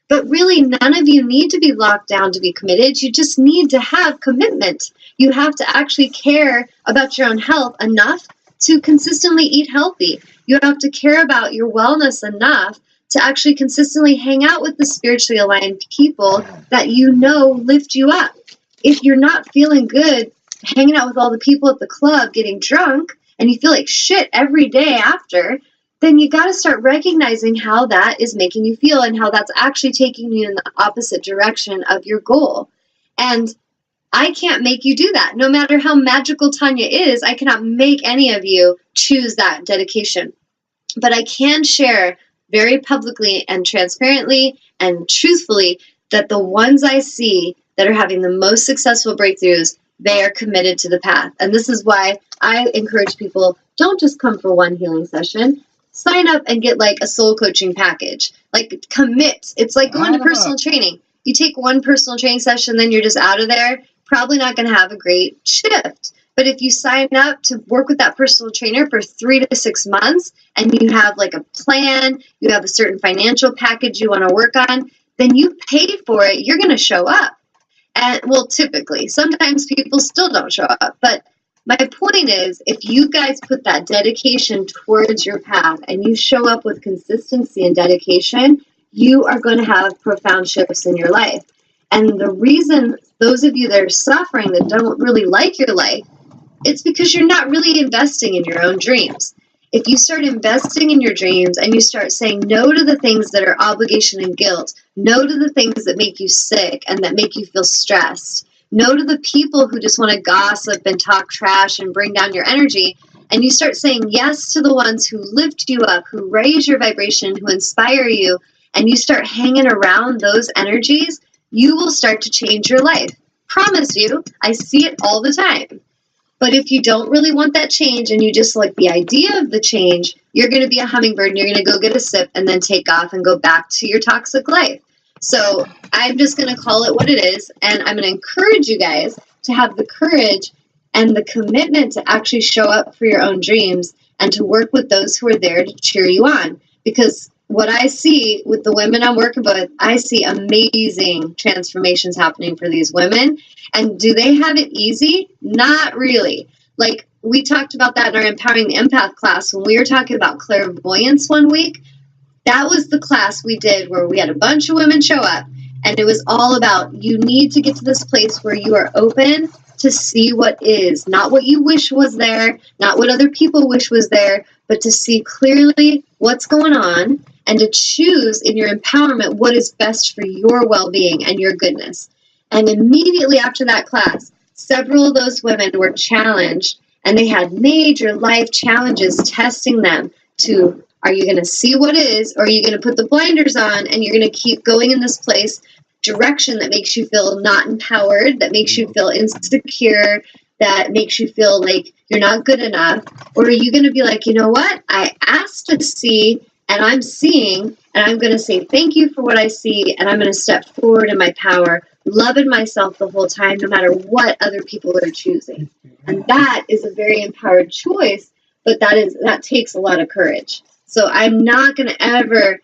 But really, none of you need to be locked down to be committed. You just need to have commitment. You have to actually care about your own health enough to consistently eat healthy. You have to care about your wellness enough to actually consistently hang out with the spiritually aligned people that you know lift you up. If you're not feeling good hanging out with all the people at the club getting drunk and you feel like shit every day after, then you got to start recognizing how that is making you feel and how that's actually taking you in the opposite direction of your goal. And I can't make you do that. No matter how magical Tanya is, I cannot make any of you choose that dedication. But I can share very publicly and transparently and truthfully that the ones I see that are having the most successful breakthroughs, they are committed to the path. And this is why I encourage people, don't just come for one healing session. Sign up and get like a soul coaching package. Like commit. It's like going to personal training. You take one personal training session, then you're just out of there. Probably not going to have a great shift. But if you sign up to work with that personal trainer for 3 to 6 months and you have like a plan, you have a certain financial package you want to work on, then you pay for it. You're going to show up. And well, typically, sometimes people still don't show up. But my point is, if you guys put that dedication towards your path and you show up with consistency and dedication, you are going to have profound shifts in your life. And the reason those of you that are suffering that don't really like your life, it's because you're not really investing in your own dreams. If you start investing in your dreams and you start saying no to the things that are obligation and guilt, no to the things that make you sick and that make you feel stressed, no to the people who just want to gossip and talk trash and bring down your energy, and you start saying yes to the ones who lift you up, who raise your vibration, who inspire you, and you start hanging around those energies, you will start to change your life. Promise you, I see it all the time. But if you don't really want that change and you just like the idea of the change, you're going to be a hummingbird and you're going to go get a sip and then take off and go back to your toxic life. So I'm just going to call it what it is. And I'm going to encourage you guys to have the courage and the commitment to actually show up for your own dreams and to work with those who are there to cheer you on. Because what I see with the women I'm working with, I see amazing transformations happening for these women. And do they have it easy? Not really. Like we talked about that in our Empowering the Empath class when we were talking about clairvoyance one week. That was the class we did where we had a bunch of women show up. And it was all about you need to get to this place where you are open to see what is, not what you wish was there, not what other people wish was there, but to see clearly what's going on and to choose in your empowerment what is best for your well-being and your goodness. And immediately after that class, several of those women were challenged and they had major life challenges testing them to, are you going to see what is, or are you going to put the blinders on and you're going to keep going in this place, direction that makes you feel not empowered, that makes you feel insecure, that makes you feel like you're not good enough? Or are you going to be like, you know what? I asked to see and I'm seeing, and I'm going to say thank you for what I see, and I'm going to step forward in my power, loving myself the whole time, no matter what other people are choosing. And that is a very empowered choice, but that takes a lot of courage. So I'm not going to ever,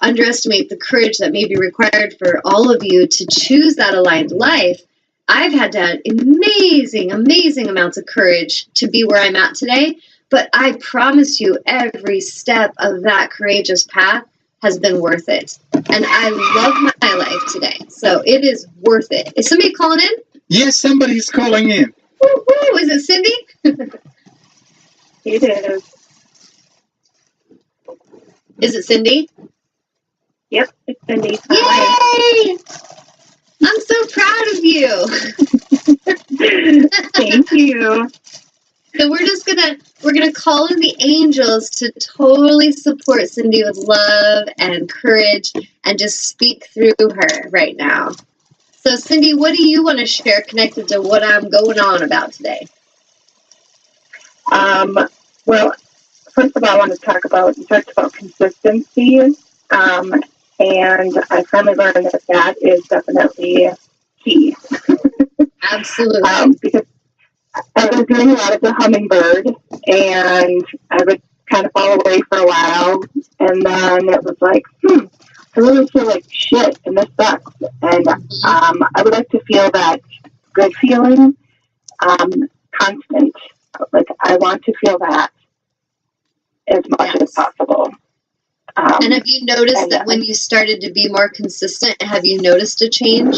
underestimate the courage that may be required for all of you to choose that aligned life. I've had to have amazing, amazing amounts of courage to be where I'm at today. But I promise you, every step of that courageous path has been worth it. And I love my life today. So it is worth it. Is somebody calling in? Yes, somebody's calling in. Woo-hoo. Is it Cindy? It is. Is it Cindy? Yep, it's Cindy. Yay! I'm so proud of you. Thank you. So we're gonna call in the angels to totally support Cindy with love and courage and just speak through her right now. So Cindy, what do you want to share connected to what I'm going on about today? Well, first of all, I want to talk about, you talked about consistency, and I finally learned that is definitely key. Absolutely. Because I was doing a lot of the hummingbird, and I would kind of fall away for a while, and then it was like, I really feel like shit and this sucks. And I would like to feel that good feeling constant. Like, I want to feel that as much as possible. And have you noticed that when you started to be more consistent, have you noticed a change?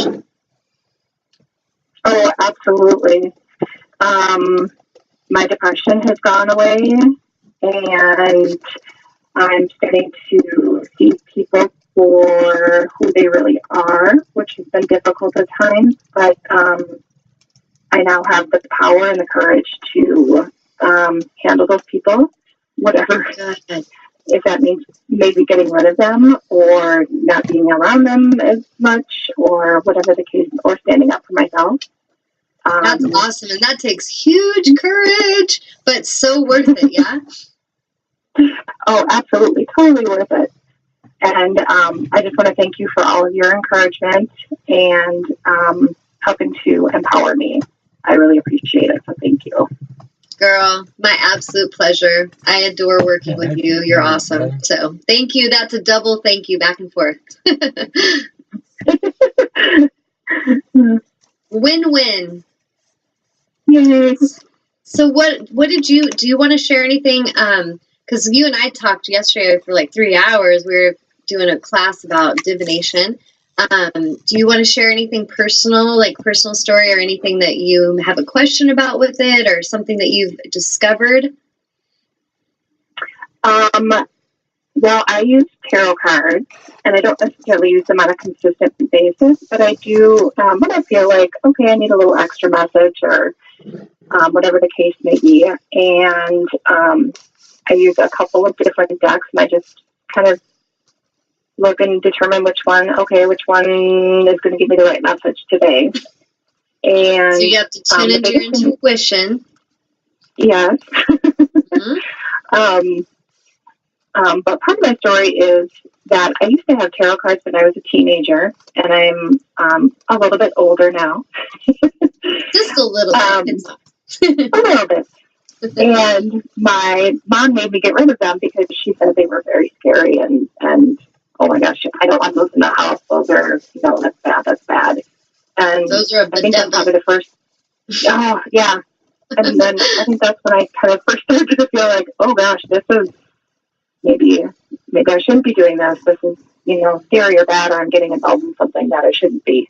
Oh, absolutely. My depression has gone away, and I'm starting to see people for who they really are, which has been difficult at times, but I now have the power and the courage to handle those people, whatever. If that means maybe getting rid of them or not being around them as much or whatever the case, or standing up for myself. That's awesome. And that takes huge courage, but so worth it, yeah? Oh, absolutely. Totally worth it. And I just want to thank you for all of your encouragement and helping to empower me. I really appreciate it. So thank you. Girl, my absolute pleasure. I adore working with you. You're awesome. So thank you. That's a double thank you back and forth. Win-win. Yes. So what do you want to share anything? Because you and I talked yesterday for like 3 hours. We were doing a class about divination. Do you want to share anything personal, like personal story or anything that you have a question about with it or something that you've discovered? Well, I use tarot cards, and I don't necessarily use them on a consistent basis, but I do when I feel like, okay, I need a little extra message or whatever the case may be. And I use a couple of different decks, and I just kind of look and determine which one is going to give me the right message today. And so you have to tune into your intuition. Yes. But part of my story is that I used to have tarot cards when I was a teenager, and I'm a little bit older now. Just a little bit. A little bit. And my mom made me get rid of them because she said they were very scary and oh my gosh, I don't want those in the house. Those are, that's bad. And those are I think that's probably the first, oh yeah. And then I think that's when I kind of first started to feel like, oh gosh, this is, maybe I shouldn't be doing this. This is, scary or bad, or I'm getting involved in something that I shouldn't be.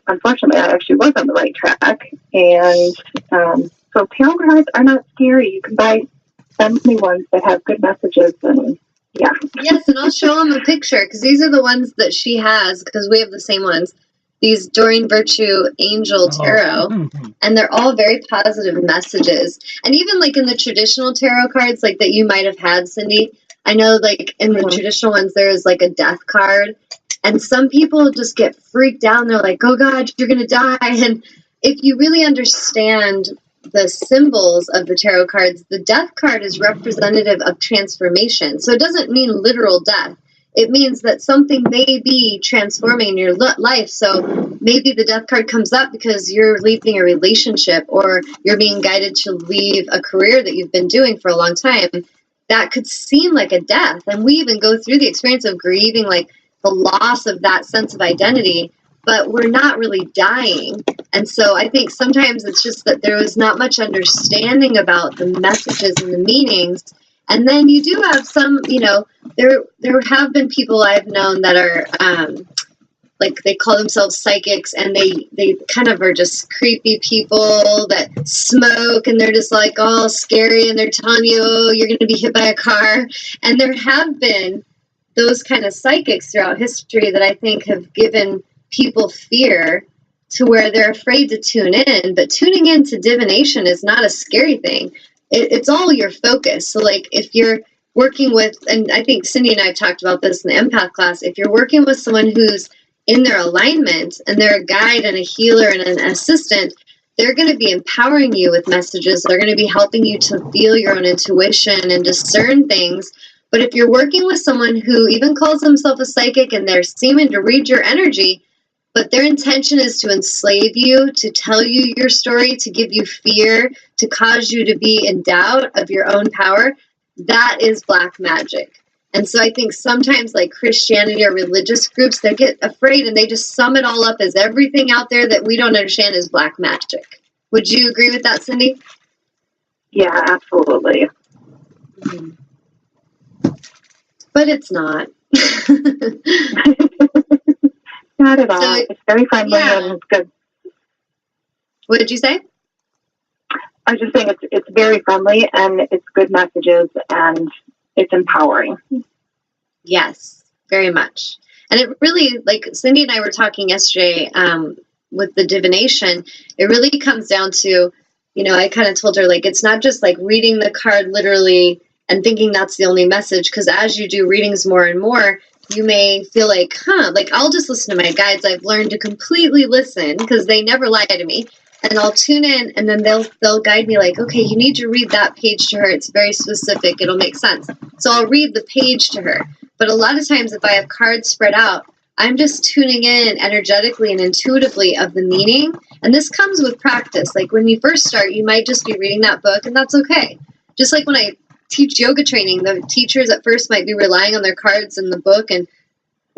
Unfortunately, I actually was on the right track. And so tarot cards are not scary. You can buy friendly ones that have good messages. And yeah. Yes, and I'll show them a picture because these are the ones that she has because we have the same ones. These Doreen Virtue Angel Tarot, and they're all very positive messages. And even like in the traditional tarot cards, like that you might have had, Cindy, I know like in the traditional ones, there is like a death card. And some people just get freaked out and they're like, oh God, you're going to die. And if you really understand the symbols of the tarot cards, the death card is representative of transformation. So it doesn't mean literal death. It means that something may be transforming in your life. So maybe the death card comes up because you're leaving a relationship or you're being guided to leave a career that you've been doing for a long time. That could seem like a death. And we even go through the experience of grieving, like the loss of that sense of identity, but we're not really dying. And so I think sometimes it's just that there was not much understanding about the messages and the meanings. And then you do have some, there have been people I've known that are like they call themselves psychics, and they kind of are just creepy people that smoke, and they're just like all scary, and they're telling you, oh, you're going to be hit by a car. And there have been those kind of psychics throughout history that I think have given people fear to where they're afraid to tune in. But tuning into divination is not a scary thing. It's all your focus. So like if you're working with, and I think Cindy and I talked about this in the empath class, if you're working with someone who's in their alignment and they're a guide and a healer and an assistant, they're going to be empowering you with messages. They're going to be helping you to feel your own intuition and discern things. But if you're working with someone who even calls themselves a psychic and they're seeming to read your energy, but their intention is to enslave you, to tell you your story, to give you fear, to cause you to be in doubt of your own power, that is black magic. And so I think sometimes like Christianity or religious groups, they get afraid and they just sum it all up as everything out there that we don't understand is black magic. Would you agree with that, Cindy? Yeah, absolutely. But it's not. Not at all. So, it's very friendly and it's good. What did you say? I was just saying it's very friendly and it's good messages and it's empowering. Yes, very much. And it really, like Cindy and I were talking yesterday with the divination, it really comes down to, you know, I kind of told her, like, it's not just like reading the card literally and thinking that's the only message, because as you do readings more and more, you may feel like, like I'll just listen to my guides. I've learned to completely listen because they never lie to me. And I'll tune in and then they'll guide me like, okay, you need to read that page to her. It's very specific. It'll make sense. So I'll read the page to her. But a lot of times if I have cards spread out, I'm just tuning in energetically and intuitively of the meaning. And this comes with practice. Like when you first start, you might just be reading that book and that's okay. Just like when I teach yoga training, the teachers at first might be relying on their cards and the book and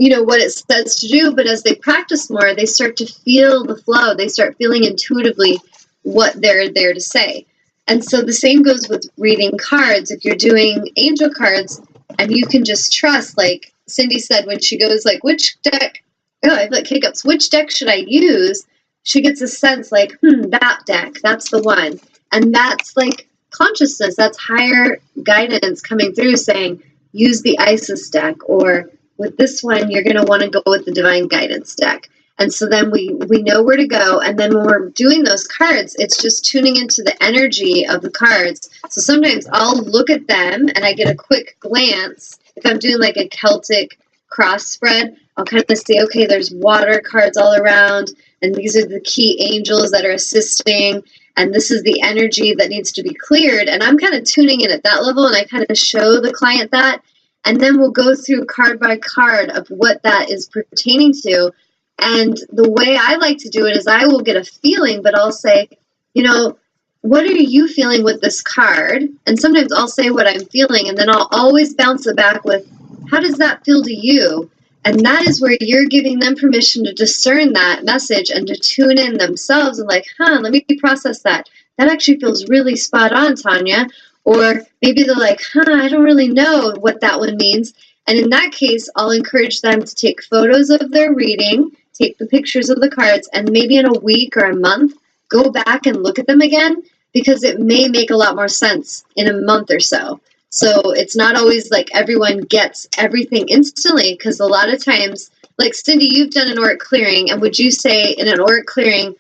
you know what it says to do, but as they practice more, they start to feel the flow. They start feeling intuitively what they're there to say. And so the same goes with reading cards. If you're doing angel cards and you can just trust, like Cindy said when she goes like, which deck, oh, I have like hiccups, which deck should I use? She gets a sense like, that deck, that's the one. And that's like consciousness, that's higher guidance coming through saying, use the Isis deck, or with this one, you're going to want to go with the Divine Guidance deck. And so then we know where to go. And then when we're doing those cards, it's just tuning into the energy of the cards. So sometimes I'll look at them and I get a quick glance. If I'm doing like a Celtic cross spread, I'll kind of say, okay, there's water cards all around. And these are the key angels that are assisting. And this is the energy that needs to be cleared. And I'm kind of tuning in at that level. And I kind of show the client that. And then we'll go through card by card of what that is pertaining to. And the way I like to do it is I will get a feeling, but I'll say, you know, what are you feeling with this card? And sometimes I'll say what I'm feeling, and then I'll always bounce it back with, how does that feel to you? And that is where you're giving them permission to discern that message and to tune in themselves and like, let me process that. That actually feels really spot on, Tanya. Or maybe they're like, I don't really know what that one means. And in that case, I'll encourage them to take photos of their reading, take the pictures of the cards, and maybe in a week or a month, go back and look at them again, because it may make a lot more sense in a month or so. So it's not always like everyone gets everything instantly, because a lot of times, like Cindy, you've done an auric clearing, and would you say in an auric clearing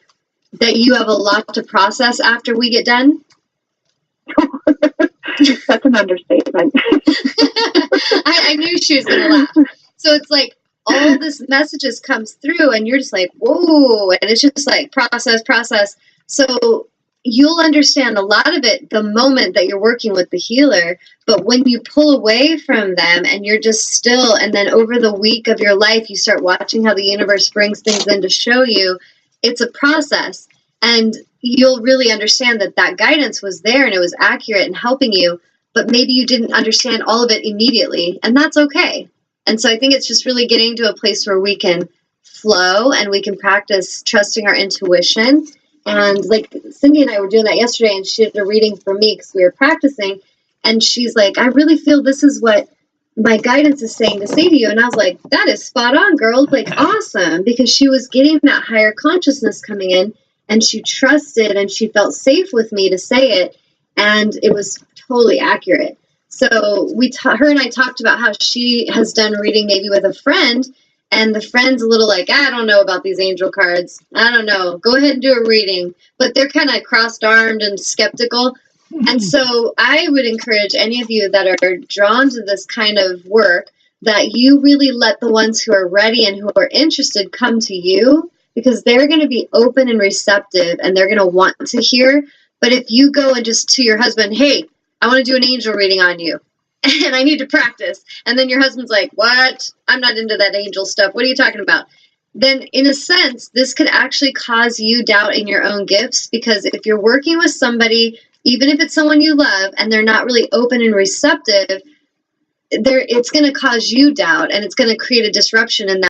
that you have a lot to process after we get done? That's an understatement. I knew she was going to laugh. So it's like all this messages comes through and you're just like, whoa. And it's just like process. So you'll understand a lot of it the moment that you're working with the healer. But when you pull away from them and you're just still, and then over the week of your life, you start watching how the universe brings things in to show you, it's a process. And you'll really understand that that guidance was there and it was accurate and helping you, but maybe you didn't understand all of it immediately, and that's okay. And so I think it's just really getting to a place where we can flow and we can practice trusting our intuition. And like Cindy and I were doing that yesterday, and she did a reading for me because we were practicing, and she's like, I really feel this is what my guidance is saying to say to you. And I was like, that is spot on, girl. Like, awesome. Because she was getting that higher consciousness coming in, and she trusted and she felt safe with me to say it. And it was totally accurate. So her and I talked about how she has done reading maybe with a friend, and the friend's a little like, I don't know about these angel cards. I don't know. Go ahead and do a reading. But they're kind of crossed-armed and skeptical. And so I would encourage any of you that are drawn to this kind of work that you really let the ones who are ready and who are interested come to you, because they're going to be open and receptive and they're going to want to hear. But if you go and just to your husband, hey, I want to do an angel reading on you and I need to practice. And then your husband's like, what? I'm not into that angel stuff. What are you talking about? Then in a sense, this could actually cause you doubt in your own gifts, because if you're working with somebody, even if it's someone you love and they're not really open and receptive, it's going to cause you doubt, and it's going to create a disruption in